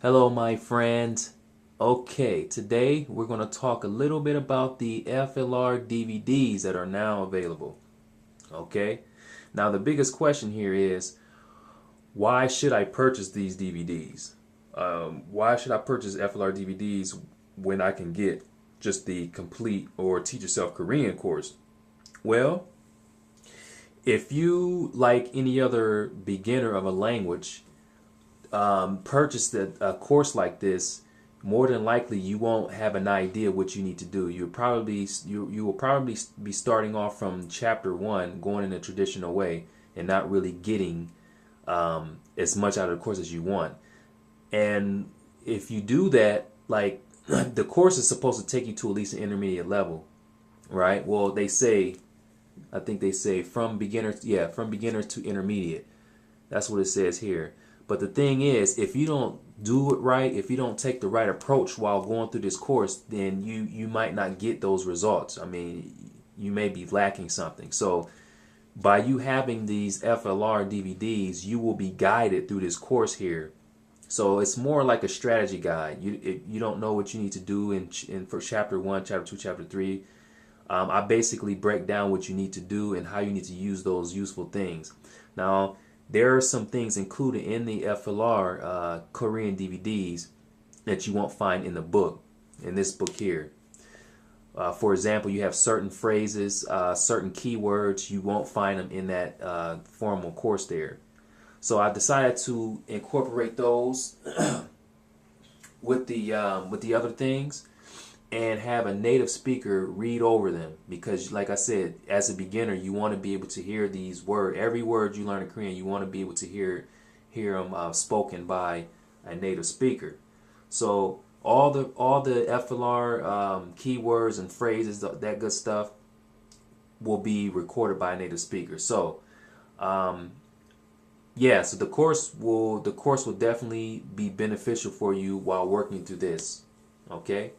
Hello, my friends. Okay, today we're going to talk a little bit about the FLR DVDs that are now available. Okay, now the biggest question here is, why should I purchase these DVDs? Why should I purchase FLR DVDs when I can get just the complete or Teach Yourself Korean course? Well, if you, like any other beginner of a language, purchase a course like this, more than likely you won't have an idea what you need to do. You will probably be starting off from chapter 1, going in a traditional way, and not really getting as much out of the course as you want. And if you do that, like the course is supposed to take you to at least an intermediate level, right? Well, I think they say from beginner to intermediate. That's what it says here. But the thing is, if you don't do it right, if you don't take the right approach while going through this course, then you might not get those results. I mean, you may be lacking something. So by you having these FLR DVDs, you will be guided through this course here. So it's more like a strategy guide. You don't know what you need to do for chapter 1, chapter 2, chapter 3. I basically break down what you need to do and how you need to use those useful things. Now, there are some things included in the FLR Korean DVDs that you won't find in the book, in this book here. For example, you have certain phrases, certain keywords, you won't find them in that formal course there. So I decided to incorporate those with the other things and have a native speaker read over them, because like I said, as a beginner, you want to be able to hear these words. Every word you learn in Korean, you want to be able to hear them spoken by a native speaker. So all the FLR keywords and phrases, that good stuff, will be recorded by a native speaker. So yeah, so the course will definitely be beneficial for you while working through this. Okay.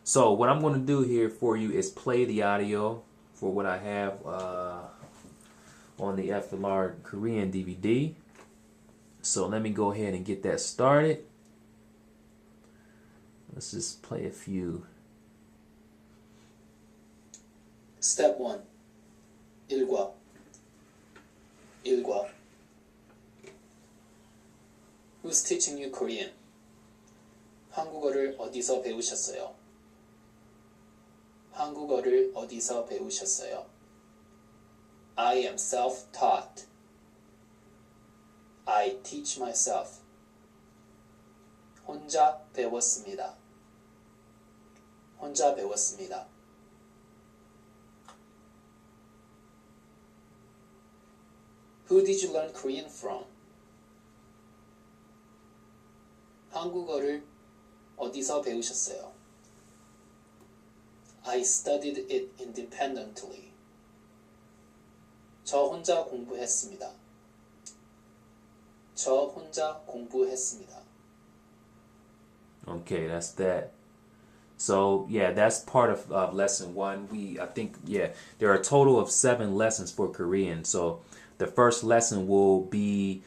So what I'm going to do here for you is play the audio for what I have on the FLR Korean DVD. So let me go ahead and get that started. Let's just play a few. Step 1. 일과. Who's teaching you Korean? 한국어를 어디서 배우셨어요? 한국어를 어디서 배우셨어요? I am self-taught. I teach myself. 혼자 배웠습니다. 혼자 배웠습니다. Who did you learn Korean from? 한국어를 어디서 배우셨어요? I studied it independently. 저 혼자 공부했습니다. 저 혼자 공부했습니다. Okay, that's that. So yeah, that's part of lesson 1. I think there are a total of 7 lessons for Korean. So the first lesson will be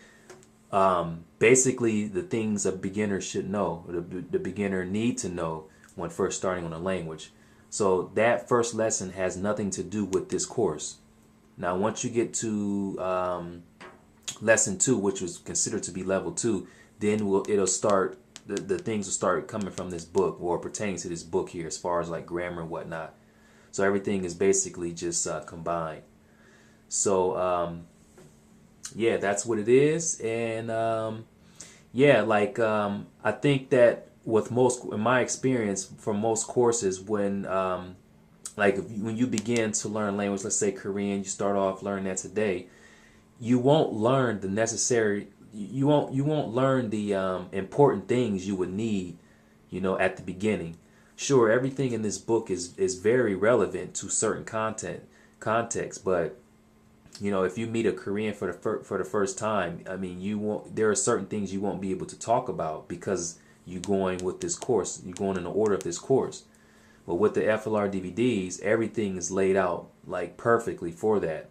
basically the things a beginner should know, the beginner need to know when first starting on a language. So that first lesson has nothing to do with this course. Now, once you get to lesson 2, which was considered to be level 2, then it'll start. The things will start coming from this book or pertaining to this book here, as far as like grammar and whatnot. So everything is basically just combined. So yeah, that's what it is. And yeah, like I think that with in my experience, for most courses, when when you begin to learn language, let's say Korean, you start off learning that today, you won't learn the necessary. You won't learn the important things you would need, at the beginning. Sure, everything in this book is very relevant to certain context, but if you meet a Korean for the first time, I mean, there are certain things you won't be able to talk about because you're going with this course. You're going in the order of this course. But with the FLR DVDs, everything is laid out like perfectly for that.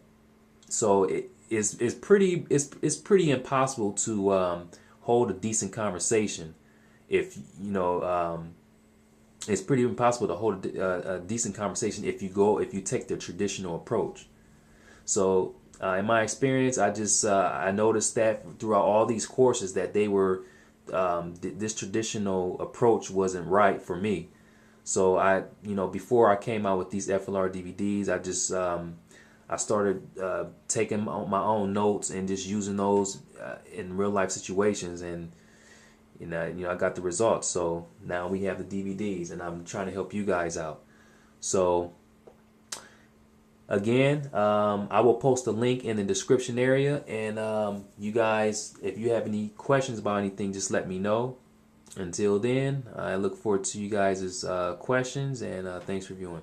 So it's pretty impossible to hold a decent conversation if you know, it's pretty impossible to hold a decent conversation if you take the traditional approach. So in my experience, I noticed that throughout all these courses that they were this traditional approach wasn't right for me. So before I came out with these FLR DVDs, I started taking my own notes and just using those in real life situations, and I got the results. So now we have the DVDs, and I'm trying to help you guys out. So again, I will post a link in the description area, and you guys, if you have any questions about anything, just let me know. Until then, I look forward to you guys' questions, and thanks for viewing.